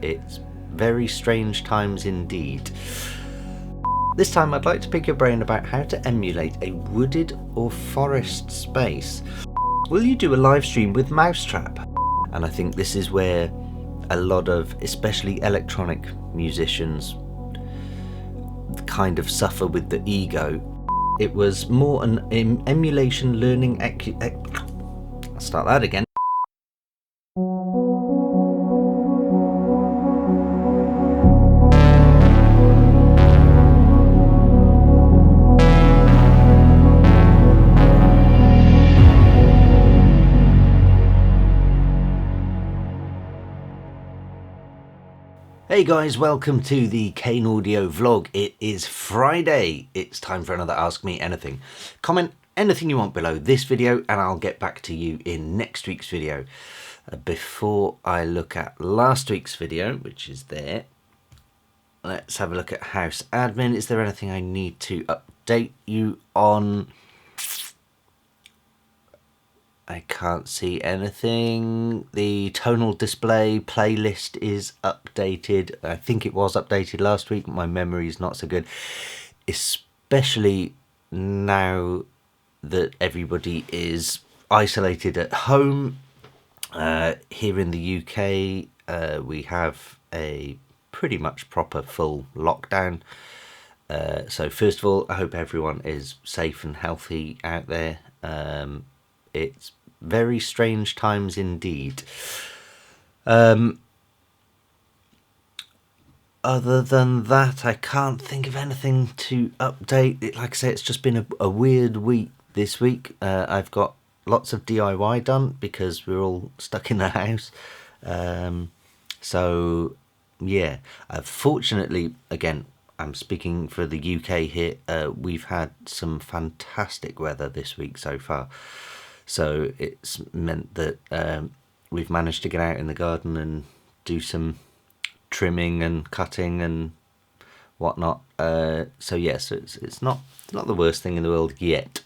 It's very strange times indeed. This time I'd like to pick your brain about how to emulate a wooded or forest space. Will you do a live stream with Mousetrap? And I think this is where a lot of, especially electronic musicians, kind of suffer with the ego. It was more an emulation learning I'll start that again. Hey guys, welcome to the Kane audio vlog. It is Friday. It's time for another Ask Me Anything. Comment anything you want below this video and I'll get back to you in next week's video. Before I look at last week's video, which is there, let's have a look at house admin. Is there anything I need to update you on? I can't see anything. The tonal display playlist is updated. I think it was updated last week. My memory is not so good, especially now that everybody is isolated at home. Here in the UK, we have a pretty much proper full lockdown. So first of all, I hope everyone is safe and healthy out there. It's very strange times indeed. Other than that, I can't think of anything to update. Like I say, it's just been a weird week this week. I've got lots of DIY done because we're all stuck in the house. So yeah, fortunately, again, I'm speaking for the UK here, we've had some fantastic weather this week so far. So it's meant that we've managed to get out in the garden and do some trimming and cutting and whatnot. So yes, it's not the worst thing in the world yet.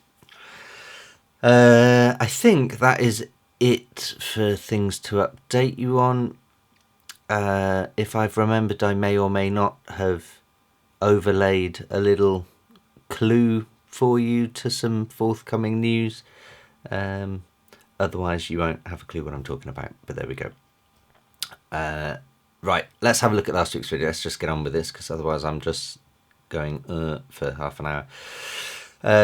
I think that is it for things to update you on. If I've remembered, I may or may not have overlaid a little clue for you to some forthcoming news. Otherwise you won't have a clue what I'm talking about, but there we go. Right, let's have a look at last week's video. Let's just get on with this, because otherwise I'm just going for half an hour.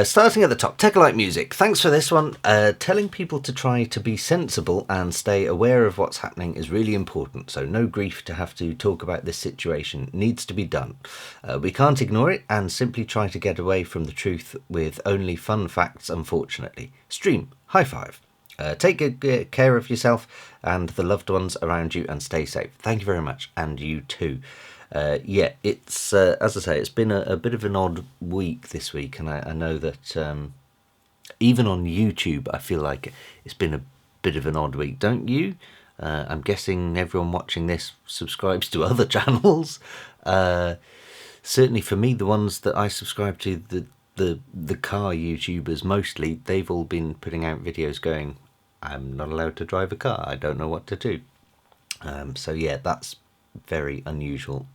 Starting at the top, Tech-alike music. Thanks for this one. Telling people to try to be sensible and stay aware of what's happening is really important, so no grief to have to talk about this situation. Needs to be done. We can't ignore it and simply try to get away from the truth with only fun facts, unfortunately. Stream, high five. Take good care of yourself and the loved ones around you and stay safe. Thank you very much, and you too. Yeah, it's as I say, it's been a bit of an odd week this week, and I know that even on YouTube I feel like it's been a bit of an odd week, don't you? I'm guessing everyone watching this subscribes to other channels. Certainly for me, the ones that I subscribe to, the car YouTubers mostly, they've all been putting out videos going, I'm not allowed to drive a car, I don't know what to do. So yeah, that's very unusual.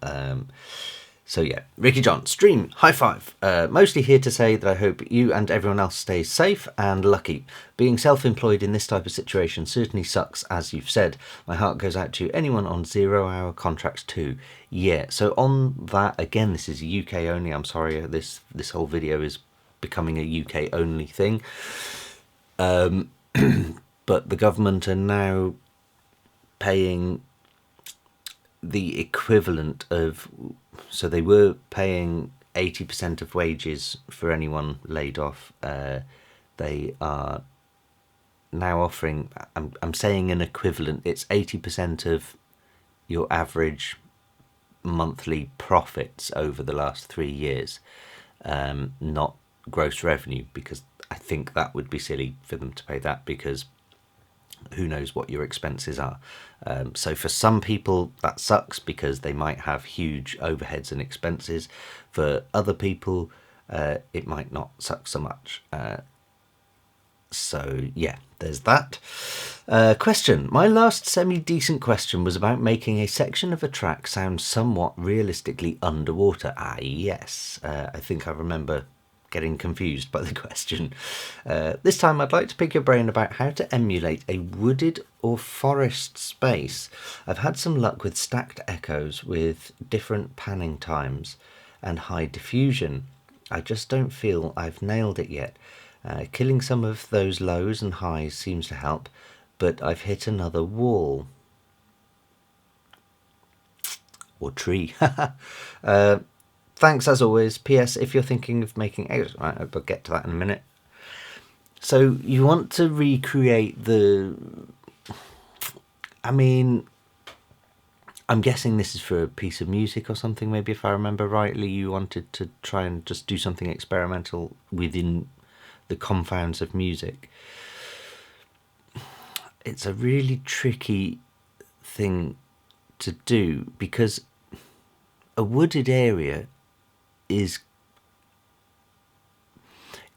So yeah, Ricky John, stream, high five. Mostly here to say that I hope you and everyone else stays safe and lucky. Being self-employed in this type of situation certainly sucks, as you've said. My heart goes out to anyone on 0-hour contracts too. Yeah, so on that, again, this is UK only. I'm sorry, this whole video is becoming a UK only thing. But the government are now paying the equivalent of, so they were paying 80% of wages for anyone laid off. They are now offering, I'm saying an equivalent, it's 80% of your average monthly profits over the last 3 years, not gross revenue, because I think that would be silly for them to pay that, because who knows what your expenses are. So for some people that sucks, because they might have huge overheads and expenses. For other people it might not suck so much. So yeah, there's that. Question. My last semi-decent question was about making a section of a track sound somewhat realistically underwater. Ah, yes. I think I remember getting confused by the question. This time I'd like to pick your brain about how to emulate a wooded or forest space. I've had some luck with stacked echoes with different panning times and high diffusion. I just don't feel I've nailed it yet. Killing some of those lows and highs seems to help, but I've hit another wall. Or tree. Thanks as always. P.S. If you're thinking of making... Right, I'll get to that in a minute. So you want to recreate the... I mean, I'm guessing this is for a piece of music or something. Maybe if I remember rightly, you wanted to try and just do something experimental within the confounds of music. It's a really tricky thing to do because a wooded area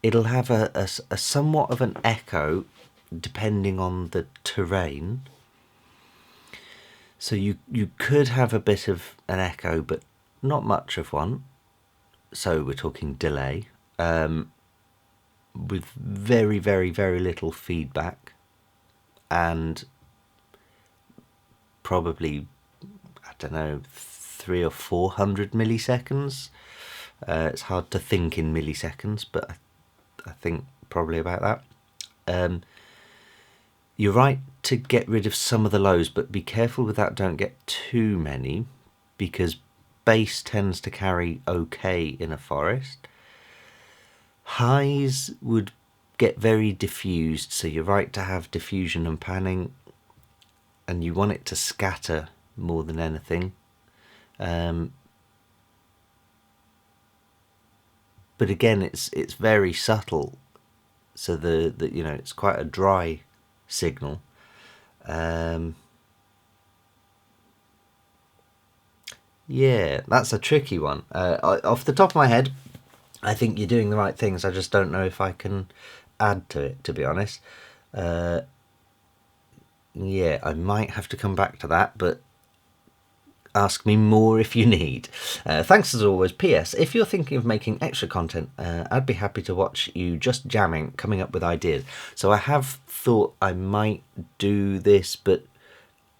it'll have a somewhat of an echo depending on the terrain. So you could have a bit of an echo, but not much of one. So we're talking delay, with very, very, very little feedback, and probably, I don't know, 300 or 400 milliseconds. It's hard to think in milliseconds, but I think probably about that. You're right to get rid of some of the lows, but be careful with that. Don't get too many, because bass tends to carry okay in a forest. Highs would get very diffused, so you're right to have diffusion and panning, and you want it to scatter more than anything. But again, it's very subtle, so the it's quite a dry signal. Yeah, that's a tricky one. Off the top of my head, I think you're doing the right things. I just don't know if I can add to it, to be honest. Yeah, I might have to come back to that, but ask me more if you need. Thanks as always. P.S. If you're thinking of making extra content, I'd be happy to watch you just jamming, coming up with ideas. So I have thought I might do this, but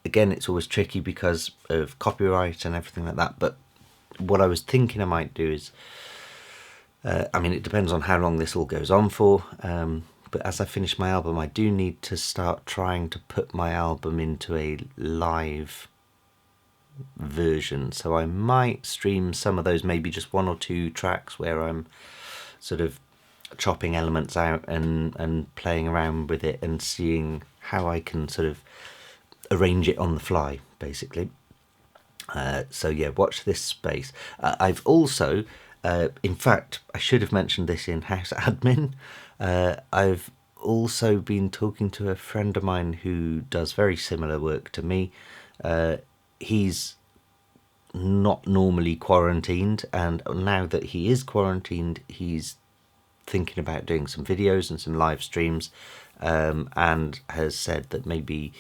again, it's always tricky because of copyright and everything like that. But what I was thinking I might do is, I mean, it depends on how long this all goes on for. But as I finish my album, I do need to start trying to put my album into a live version, so I might stream some of those, maybe just 1 or 2 tracks where I'm sort of chopping elements out and playing around with it and seeing how I can sort of arrange it on the fly, basically. So yeah, watch this space. I've also, in fact, I should have mentioned this in House Admin, I've also been talking to a friend of mine who does very similar work to me. He's not normally quarantined, and now that he is quarantined, he's thinking about doing some videos and some live streams, and has said that maybe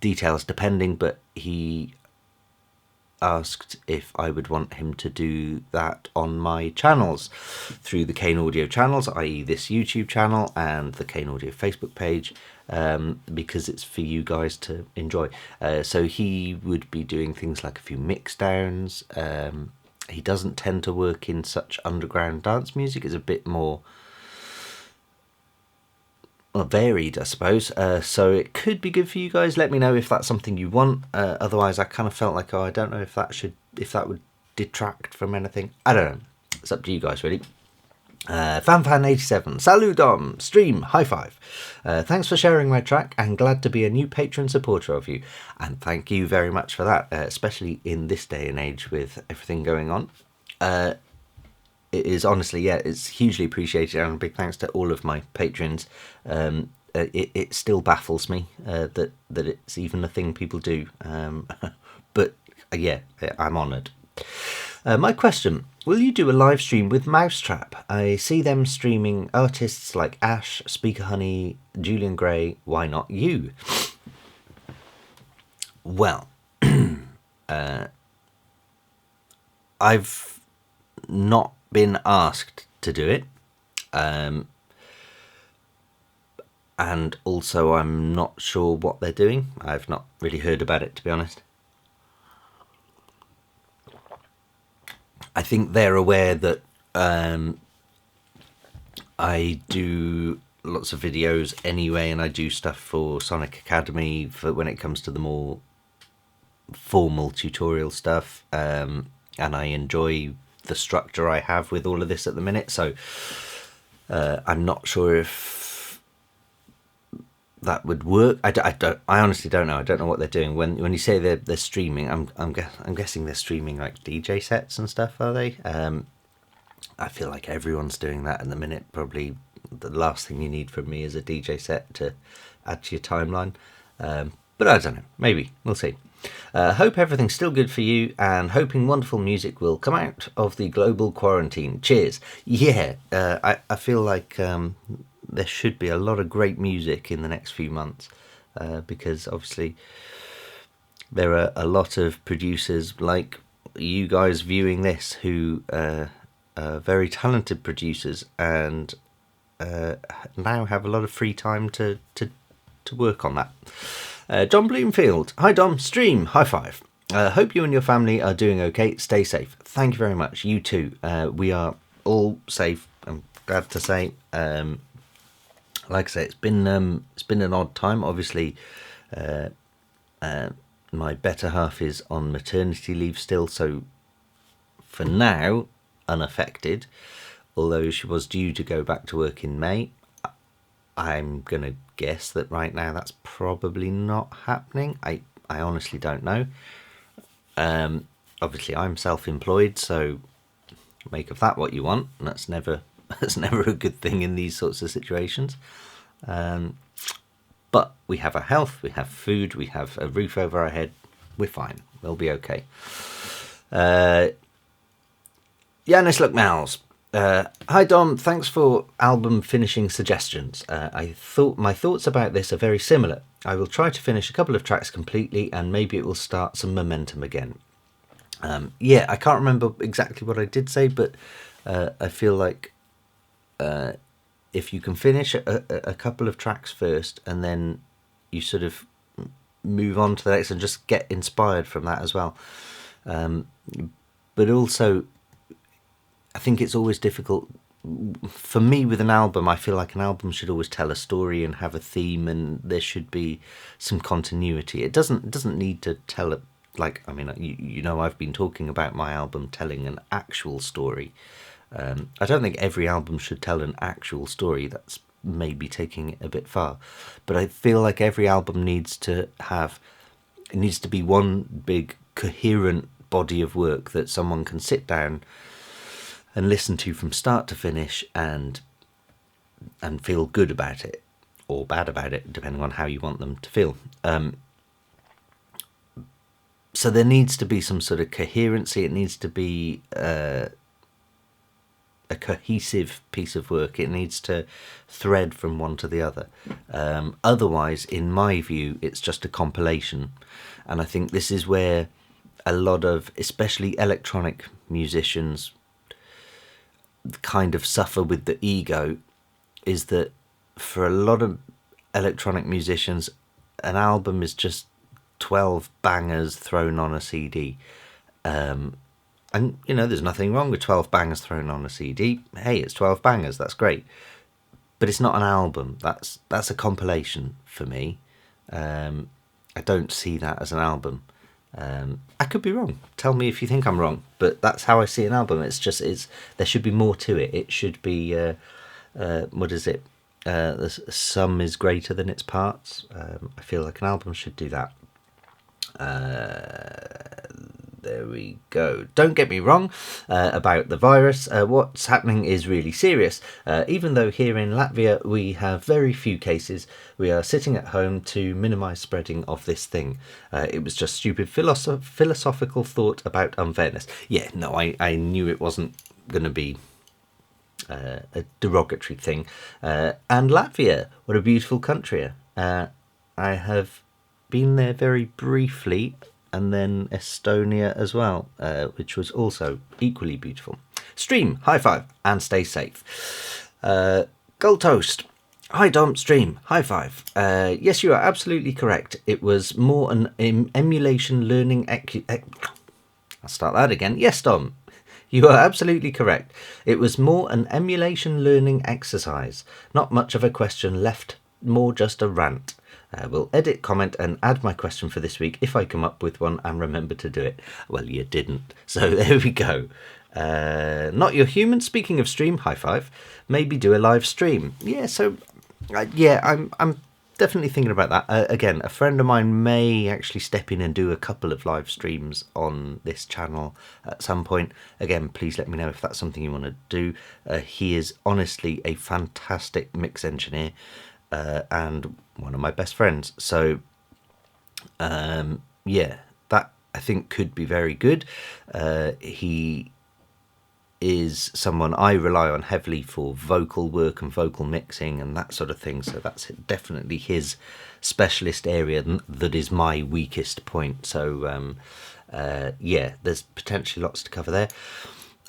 details depending, but he asked if I would want him to do that on my channels through the Kane Audio channels, i.e. this YouTube channel and the Kane Audio Facebook page, because it's for you guys to enjoy. So he would be doing things like a few mix downs. He doesn't tend to work in such underground dance music. It's a bit more varied, I suppose. So it could be good for you guys. Let me know if that's something you want. Otherwise, I kind of felt like, I don't know if that would detract from anything. I don't know. It's up to you guys, really. Fanfan87, salut Dom, stream, high five. Thanks for sharing my track, and glad to be a new patron supporter of you. And thank you very much for that, especially in this day and age with everything going on. It is honestly, yeah, it's hugely appreciated, and a big thanks to all of my patrons. It still baffles me that it's even a thing people do. But yeah, I'm honoured. My question, will you do a live stream with Mousetrap? I see them streaming artists like Ash, Speaker Honey, Julian Gray. Why not you? Well, I've not been asked to do it. And also I'm not sure what they're doing. I've not really heard about it, to be honest. I think they're aware that I do lots of videos anyway, and I do stuff for Sonic Academy for when it comes to the more formal tutorial stuff, and I enjoy the structure I have with all of this at the minute, so I'm not sure if that would work. I honestly don't know. I don't know what they're doing. When you say they're streaming, I'm guessing they're streaming like DJ sets and stuff, are they? I feel like everyone's doing that at the minute. Probably the last thing you need from me is a DJ set to add to your timeline. But I don't know. Maybe. We'll see. Hope everything's still good for you, and hoping wonderful music will come out of the global quarantine. Cheers. Yeah, I feel like there should be a lot of great music in the next few months, because obviously there are a lot of producers like you guys viewing this who are very talented producers and now have a lot of free time to work on that. John Bloomfield, hi Dom, stream, high five. Hope you and your family are doing okay. Stay safe. Thank you very much. You too. We are all safe, I'm glad to say. Like I say, it's been an odd time. Obviously, my better half is on maternity leave still, so for now, unaffected. Although she was due to go back to work in May. I'm going to guess that right now that's probably not happening. I honestly don't know. Obviously, I'm self-employed, so make of that what you want. That's never a good thing in these sorts of situations. But we have our health, we have food, we have a roof over our head. We're fine. We'll be okay. Yanis Luckmals. Hi Dom, thanks for album finishing suggestions. My thoughts about this are very similar. I will try to finish a couple of tracks completely, and maybe it will start some momentum again. Yeah, I can't remember exactly what I did say, but I feel like if you can finish a couple of tracks first, and then you sort of move on to the next and just get inspired from that as well. But also, I think it's always difficult for me with an album. I feel like an album should always tell a story and have a theme, and there should be some continuity. It doesn't need to tell it like, I mean, you know, I've been talking about my album telling an actual story. I don't think every album should tell an actual story. That's maybe taking it a bit far, but I feel like every album needs to be one big coherent body of work that someone can sit down and listen to from start to finish and feel good about it or bad about it, depending on how you want them to feel. So there needs to be some sort of coherency. It needs to be a cohesive piece of work. It needs to thread from one to the other. Otherwise, in my view, it's just a compilation. And I think this is where a lot of, especially electronic musicians, kind of suffer with the ego, is that for a lot of electronic musicians, an album is just 12 bangers thrown on a CD. And, you know, there's nothing wrong with 12 bangers thrown on a CD. Hey, it's 12 bangers, that's great. But it's not an album. That's a compilation for me. I don't see that as an album. I could be wrong. Tell me if you think I'm wrong, but that's how I see an album. There should be more to it. It should be, what is it? The sum is greater than its parts. I feel like an album should do that. There we go. Don't get me wrong about the virus. What's happening is really serious. Even though here in Latvia we have very few cases, we are sitting at home to minimise spreading of this thing. It was just stupid philosophical thought about unfairness. Yeah, no, I knew it wasn't going to be a derogatory thing. And Latvia, what a beautiful country. I have been there very briefly, and then Estonia as well, which was also equally beautiful. Stream, high five, and stay safe. Gold Toast. Hi Dom, Stream, high five. Yes, you are absolutely correct. It was more an emulation learning... I'll start that again. Yes, Dom. You are absolutely correct. It was more an emulation learning exercise. Not much of a question left, more just a rant. We'll edit, comment and add my question for this week if I come up with one and remember to do it. Well, you didn't. So there we go. Not your human. Speaking of stream, high five. Maybe do a live stream. Yeah, so I'm definitely thinking about that. Again, a friend of mine may actually step in and do a couple of live streams on this channel at some point. Again, please let me know if that's something you want to do. He is honestly a fantastic mix engineer and one of my best friends. So, yeah, that I think could be very good. He is someone I rely on heavily for vocal work and vocal mixing and that sort of thing, so that's definitely his specialist area that is my weakest point. So yeah, there's potentially lots to cover there.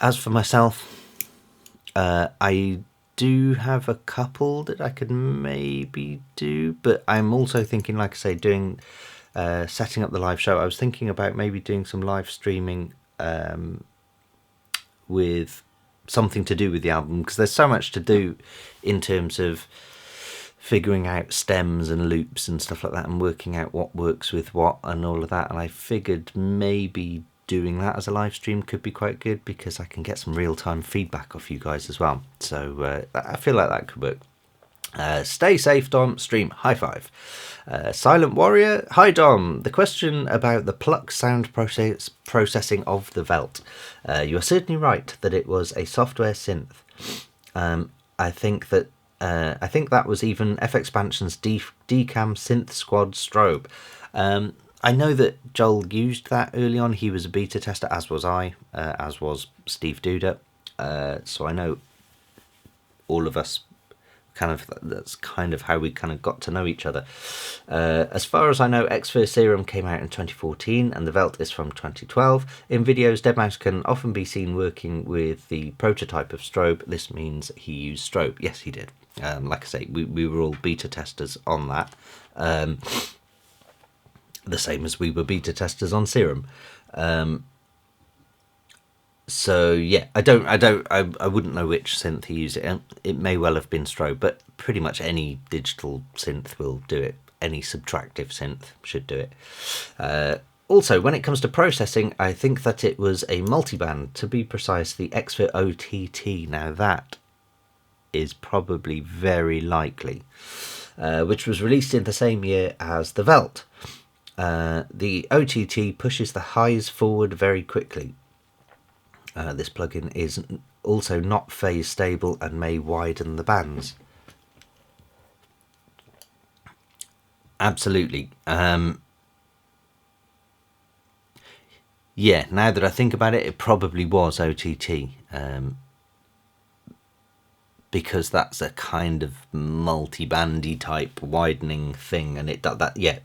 As for myself, I do have a couple that I could maybe do, but I'm also thinking, like I say, doing setting up the live show. I was thinking about maybe doing some live streaming with something to do with the album, because there's so much to do in terms of figuring out stems and loops and stuff like that and working out what works with what and all of that. And I figured maybe doing that as a live stream could be quite good, because I can get some real-time feedback off you guys as well. So I feel like that could work. Stay safe, Dom. Stream, high five. Silent Warrior, hi Dom. The question about the pluck sound processing of the Velt. You are certainly right that it was a software synth. I think that was even FXpansion's Decam Synth Squad Strobe. I know that Joel used that early on. He was a beta tester, as was I, as was Steve Duda. So I know all of us that's kind of how we kind of got to know each other. As far as I know, X-Fur Serum came out in 2014 and the Velt is from 2012. In videos, deadmau5 can often be seen working with the prototype of Strobe. This means he used Strobe. Yes, he did. Like I say, we were all beta testers on that. The same as we were beta testers on Serum. So yeah, I wouldn't know which synth he used. It may well have been Strobe, but pretty much any digital synth will do it. Any subtractive synth should do it. Also, when it comes to processing, I think that it was a multiband, to be precise, the X-Fur OTT. Now that is probably very likely, which was released in the same year as the Velt. The OTT pushes the highs forward very quickly. This plugin is also not phase stable and may widen the bands. Absolutely. Yeah, now that I think about it, it probably was OTT. Because that's a kind of multi-bandy type widening thing, and it does that. Yeah,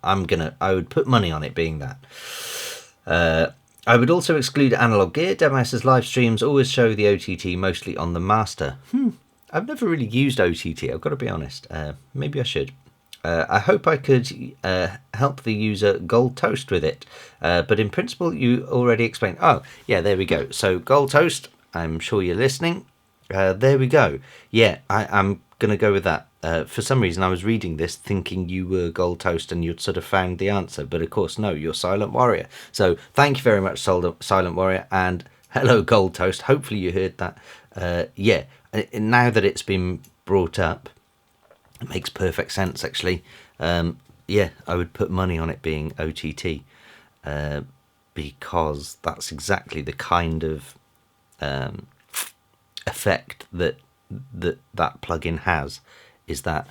I would put money on it being that. I would also exclude analog gear. deadmau5's live streams always show the OTT mostly on the master. I've never really used OTT, I've got to be honest. Maybe I should. I hope I could help the user Gold Toast with it. But in principle, you already explained. Oh, yeah, there we go. So Gold Toast, I'm sure you're listening. There we go. Yeah, I'm going to go with that. For some reason, I was reading this thinking you were Gold Toast and you'd sort of found the answer. But of course, no, you're Silent Warrior. So thank you very much, Silent Warrior. And hello, Gold Toast. Hopefully you heard that. Yeah, now that it's been brought up, it makes perfect sense, actually. Yeah, I would put money on it being OTT. because that's exactly the kind of effect that plugin has, is that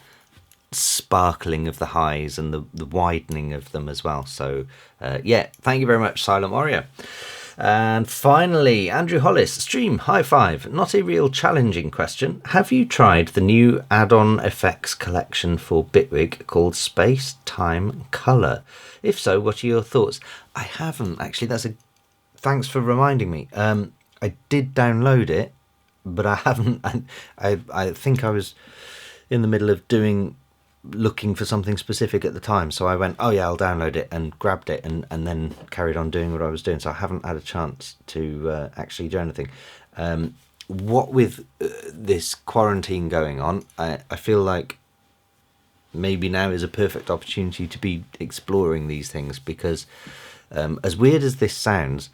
sparkling of the highs and the widening of them as well. So yeah, thank you very much, Silent Warrior. And finally, Andrew Hollis, stream, high five. Not a real challenging question. Have you tried the new add-on effects collection for Bitwig called Space Time Color? If so, what are your thoughts? I haven't actually. Thanks for reminding me. I did download it, but I haven't. I think I was in the middle of looking for something specific at the time, so I went, oh yeah, I'll download it, and grabbed it, and then carried on doing what I was doing. So I haven't had a chance to actually do anything. What with this quarantine going on, I feel like maybe now is a perfect opportunity to be exploring these things, because as weird as this sounds,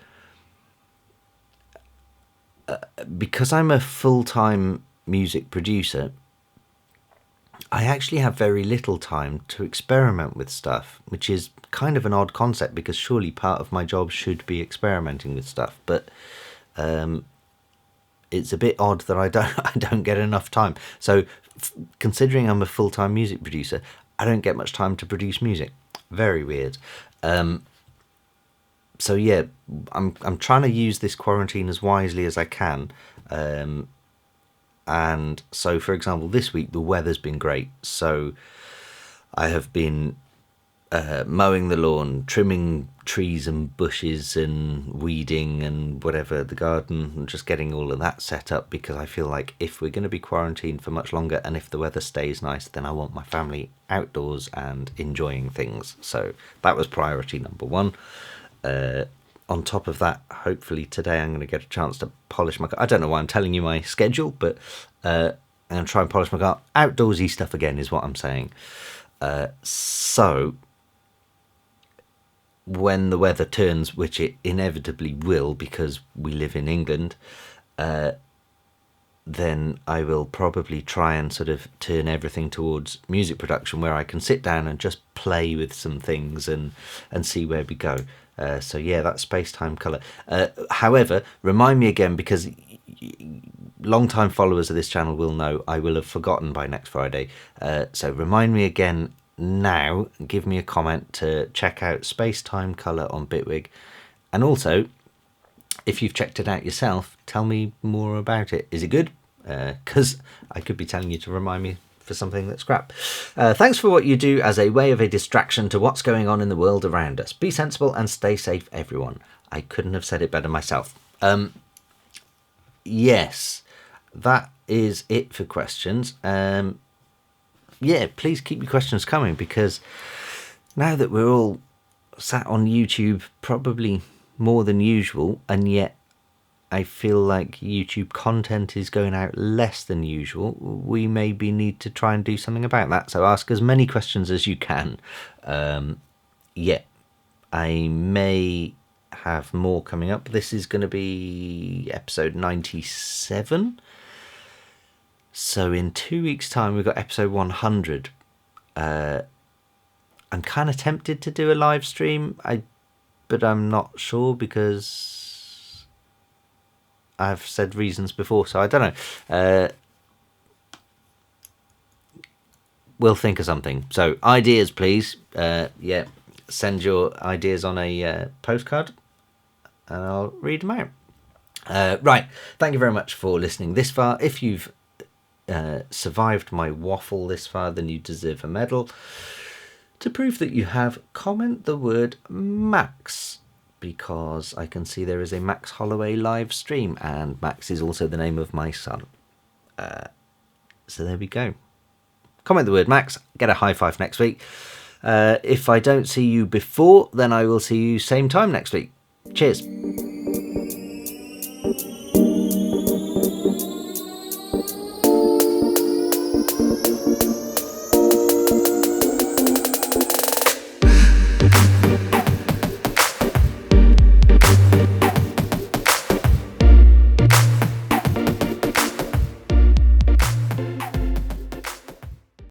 because I'm a full-time music producer, I actually have very little time to experiment with stuff, which is kind of an odd concept, because surely part of my job should be experimenting with stuff. But it's a bit odd that I don't get enough time. So considering I'm a full-time music producer, I don't get much time to produce music. Very weird. So yeah, I'm trying to use this quarantine as wisely as I can. And so, for example, this week the weather's been great, so I have been mowing the lawn, trimming trees and bushes and weeding and whatever, the garden, and just getting all of that set up, because I feel like if we're going to be quarantined for much longer, and if the weather stays nice, then I want my family outdoors and enjoying things. So that was priority number one. On top of that, hopefully today I'm going to get a chance to polish my car. I don't know why I'm telling you my schedule, but I'm going to try and polish my car. Outdoorsy stuff again is what I'm saying. So when the weather turns, which it inevitably will because we live in England, then I will probably try and sort of turn everything towards music production, where I can sit down and just play with some things and see where we go. So yeah, that's Space-Time Colour. However, remind me again, because long-time followers of this channel will know I will have forgotten by next Friday. So remind me again now, give me a comment to check out Space-Time Colour on Bitwig. And also, if you've checked it out yourself, tell me more about it. Is it good? Because I could be telling you to remind me for something that's crap. Thanks for what you do as a way of a distraction to what's going on in the world around us. Be sensible and stay safe, everyone. I couldn't have said it better myself. Yes, that is it for questions. Yeah, please keep your questions coming, because now that we're all sat on YouTube probably more than usual, and yet I feel like YouTube content is going out less than usual, we maybe need to try and do something about that. So ask as many questions as you can. Yeah, I may have more coming up. This is going to be episode 97. So in 2 weeks' time, we've got episode 100. I'm kind of tempted to do a live stream, but I'm not sure, because I've said reasons before, so I don't know. We'll think of something. So ideas, please. Yeah, send your ideas on a postcard, and I'll read them out. Right, thank you very much for listening this far. If you've survived my waffle this far, then you deserve a medal. To prove that you have, comment the word Max, because I can see there is a Max Holloway live stream, and Max is also the name of my son. So there we go. Comment the word Max, get a high five next week. If I don't see you before, then I will see you same time next week. Cheers.